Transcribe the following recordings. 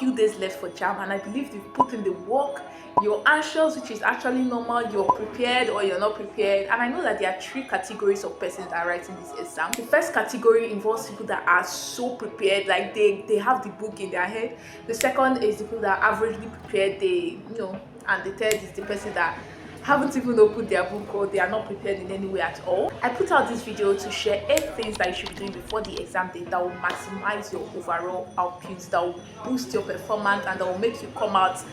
few days left for JAMB, and I believe you've put in the work, you're anxious, which is actually normal, you're prepared or you're not prepared. And I know that there are three categories of persons that are writing this exam. The first category involves people that are so prepared, like they have the book in their head. The second is the people that are averagely prepared, and the third is the person that haven't even opened their book or they are not prepared in any way at all. I put out this video to share 8 things that you should be doing before the exam day that will maximize your overall output, that will boost your performance, and that will make you come out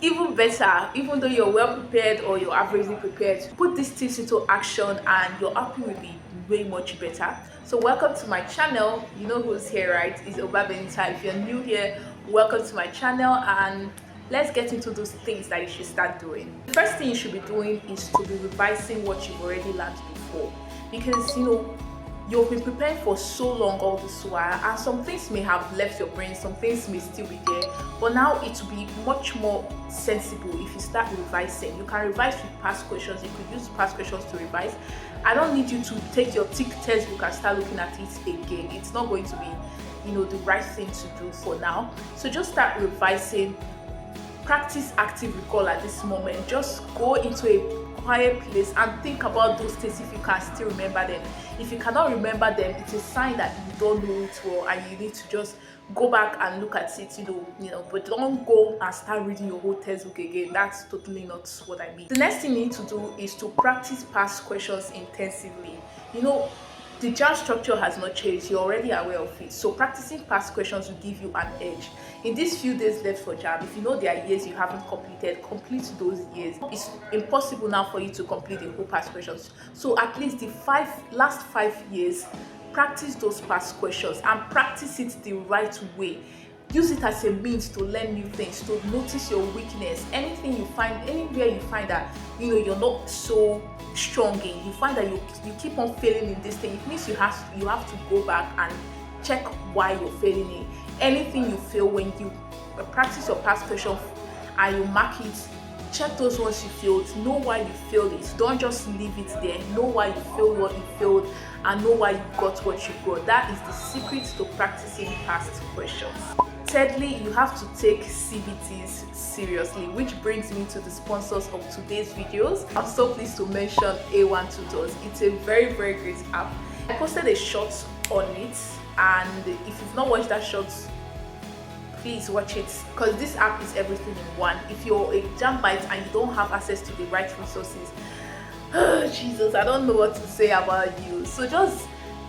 even better, even though you're well prepared or you're averagely prepared. Put these tips into action and your output will be way much better. So welcome to my channel. You know who's here, right? It's Obabenita. If you're new here, welcome to my channel, and let's get into those things that you should start doing. The first thing you should be doing is to be revising what you've already learned before, because you've been preparing for so long all this while, and some things may have left your brain, some things may still be there, but now it will be much more sensible if you start revising. You can revise with past questions. You could use past questions to revise. I don't need you to take your TIC textbook and start looking at it again. It's not going to be the right thing to do for now. So just start revising. Practice active recall at this moment. Just go into a quiet place and think about those things if you can still remember them. If you cannot remember them, it's a sign that you don't know it well and you need to just go back and look at it, but don't go and start reading your whole textbook again. That's totally not what I mean. The next thing you need to do is to practice past questions intensively. The JAMB structure has not changed. You're already aware of it. So practicing past questions will give you an edge. In these few days left for JAMB, if you know there are years you haven't completed, complete those years. It's impossible now for you to complete the whole past questions. So at least the last 5 years, practice those past questions and practice it the right way. Use it as a means to learn new things, to notice your weakness. Anything you find, anywhere you find that you're not so strong in, you find that you keep on failing in this thing, it means you have to go back and check why you're failing in. Anything you fail, when you practice your past question and you mark it, check those ones you failed, know why you failed it. Don't just leave it there. Know why you failed what you failed and know why you got what you got. That is the secret to practicing past questions. Thirdly, you have to take CBTs seriously, which brings me to the sponsors of today's videos. I'm so pleased to mention A1 Tutors. It's a very, very great app. I posted a short on it, and if you've not watched that short, please watch it, because this app is everything in one. If you're a JAMBite and you don't have access to the right resources, Jesus, I don't know what to say about you. So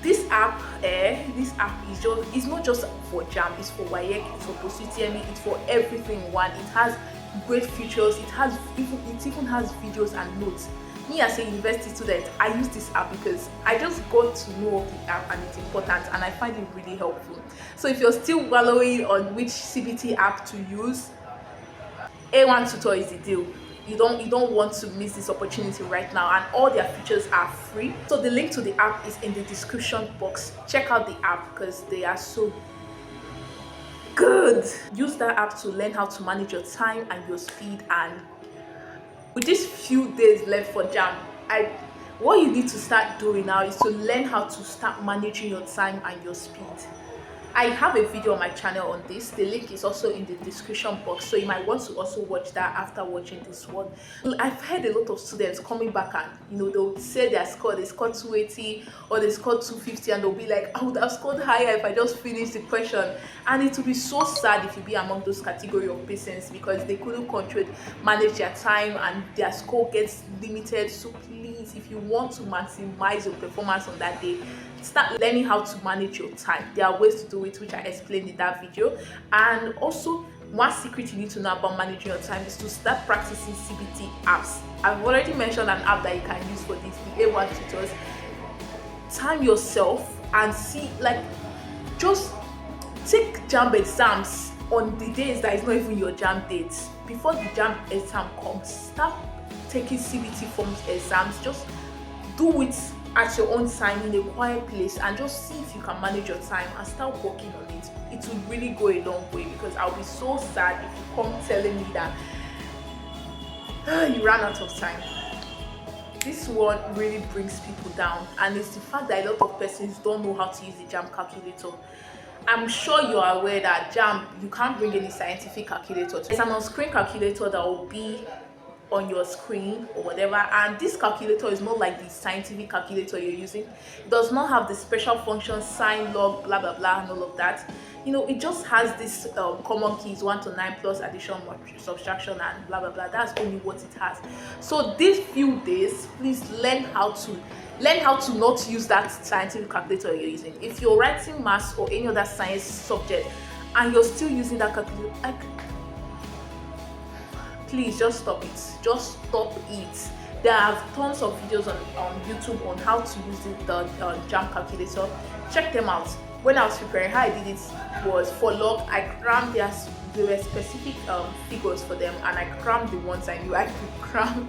this app is not just for JAMB, it's for WAEC, it's for post-UTME, it's for everything in one. It has great features, it even has videos and notes. Me as a university student, I use this app because I just got to know of the app and it's important, and I find it really helpful. So if you're still wallowing on which CBT app to use, A1 Tutor is the deal. You don't want to miss this opportunity right now, and all their features are free. So the link to the app is in the description box. Check out the app because they are so good. Use that app to learn how to manage your time and your speed. And with these few days left for JAMB, what you need to start doing now is to learn how to start managing your time and your speed. I have a video on my channel on this. The link is also in the description box, so you might want to also watch that after watching this one. I've heard a lot of students coming back and they'll say they scored 280 or they scored 250, and they'll be like, I would have scored higher if I just finished the question. And it will be so sad if you be among those category of persons, because they couldn't manage their time and their score gets limited. So please, if you want to maximize your performance on that day, start learning how to manage your time. There are ways to do it, which I explained in that video. And also, one secret you need to know about managing your time is to start practicing CBT apps. I've already mentioned an app that you can use for this, the A1 Tutors. Time yourself and just take JAMB exams on the days that is not even your JAMB dates. Before the JAMB exam comes, start taking CBT forms exams. Just do it at your own time in a quiet place and just see if you can manage your time and start working on it. It will really go a long way, because I'll be so sad if you come telling me that you ran out of time. This one really brings people down, and it's the fact that a lot of persons don't know how to use the JAMB calculator. I'm sure you are aware that JAMB, you can't bring any scientific calculator. There's an on-screen calculator that will be on your screen or whatever, and this calculator is not like the scientific calculator you're using. It does not have the special function sine, log, blah blah blah and all of that. You know, it just has this common keys 1 to 9 plus addition, subtraction and blah blah blah. That's only what it has. So these few days, please learn how to not use that scientific calculator you're using. If you're writing maths or any other science subject and you're still using that calculator, please just stop it. Just stop it. There are tons of videos on YouTube on how to use the JAMB calculator. Check them out. When I was preparing, how I did it was for log, I crammed there were specific figures for them, and I crammed the ones I knew I could cram,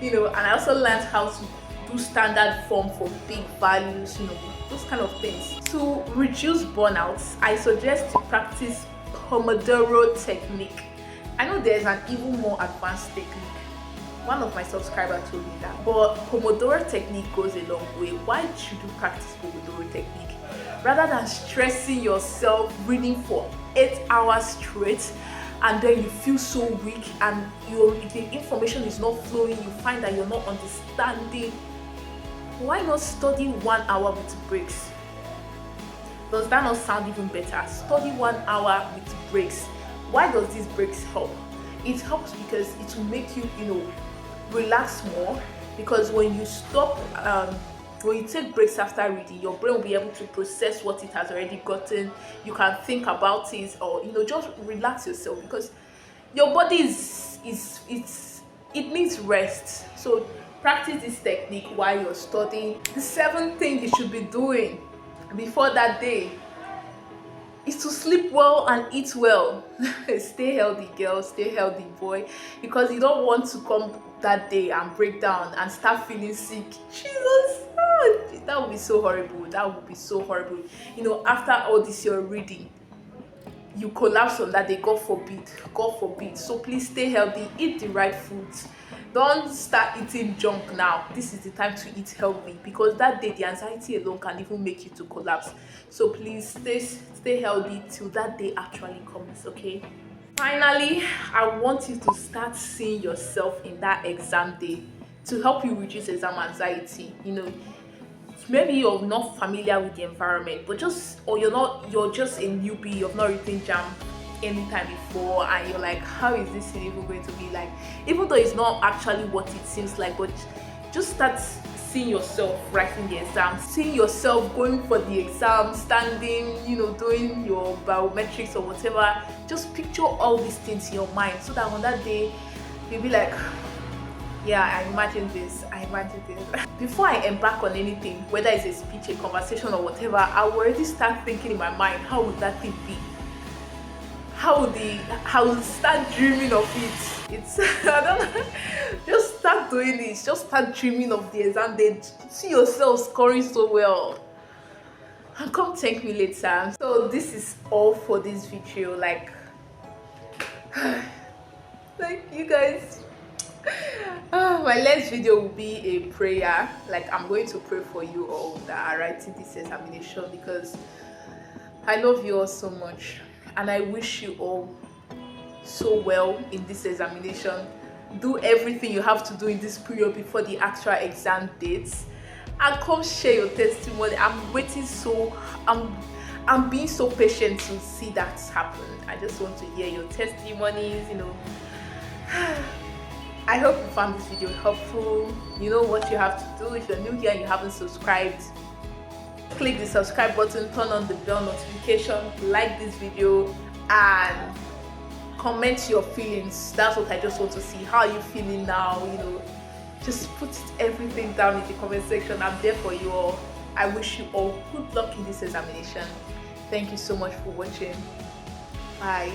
you know. And I also learned how to do standard form for big values, you know, those kind of things. To reduce burnouts, I suggest to practice Pomodoro Technique. I know there's an even more advanced technique. One of my subscribers told me that, but Pomodoro Technique goes a long way. Why should you practice Pomodoro Technique? Rather than stressing yourself reading for 8 hours straight, and then you feel so weak and the information is not flowing, you find that you're not understanding. Why not study 1 hour with breaks? Does that not sound even better? Study 1 hour with breaks. Why does these breaks help? It helps because it will make you, you know, relax more. Because when you stop, when you take breaks after reading, your brain will be able to process what it has already gotten. You can think about it, or, you know, just relax yourself, because your body it needs rest. So practice this technique while you're studying. The 7th thing you should be doing before that day is to sleep well and eat well. Stay healthy, girl, stay healthy, boy, because you don't want to come that day and break down and start feeling sick. Jesus, that would be so horrible. That would be so horrible. You know, after all this you're reading, you collapse on that day. God forbid, God forbid. So please stay healthy, eat the right foods. Don't start eating junk now. This is the time to eat healthy, because that day the anxiety alone can even make you to collapse. So please stay healthy till that day actually comes, okay? Finally, I want you to start seeing yourself in that exam day to help you reduce exam anxiety. You know, maybe you're not familiar with the environment, but you're just a newbie, you've not written JAMB anytime before, and you're like, how is this thing even going to be like? Even though it's not actually what it seems like, but just start seeing yourself writing the exam, seeing yourself going for the exam, standing, you know, doing your biometrics or whatever. Just picture all these things in your mind, so that on that day you'll be like, yeah, I imagine this, I imagine this. Before I embark on anything, whether it's a speech, a conversation or whatever, I will already start thinking in my mind, how would that thing be? I will start dreaming of it. It's I don't know. Just start doing this. Just start dreaming of the exam day. See yourself scoring so well, and come thank me later. So this is all for this video. Like you guys. My next video will be a prayer. Like, I'm going to pray for you all that are writing this examination, because I love you all so much, and I wish you all so well in this examination. Do everything you have to do in this period before the actual exam dates, and come share your testimony. I'm waiting, so I'm being so patient to see that happen. I just want to hear your testimonies, you know. I hope you found this video helpful. You know what you have to do. If you're new here and you haven't subscribed, click the subscribe button, turn on the bell notification, like this video, and comment your feelings. That's what I just want to see. How are you feeling now? You know, just put everything down in the comment section. I'm there for you all. I wish you all good luck in this examination. Thank you so much for watching. Bye.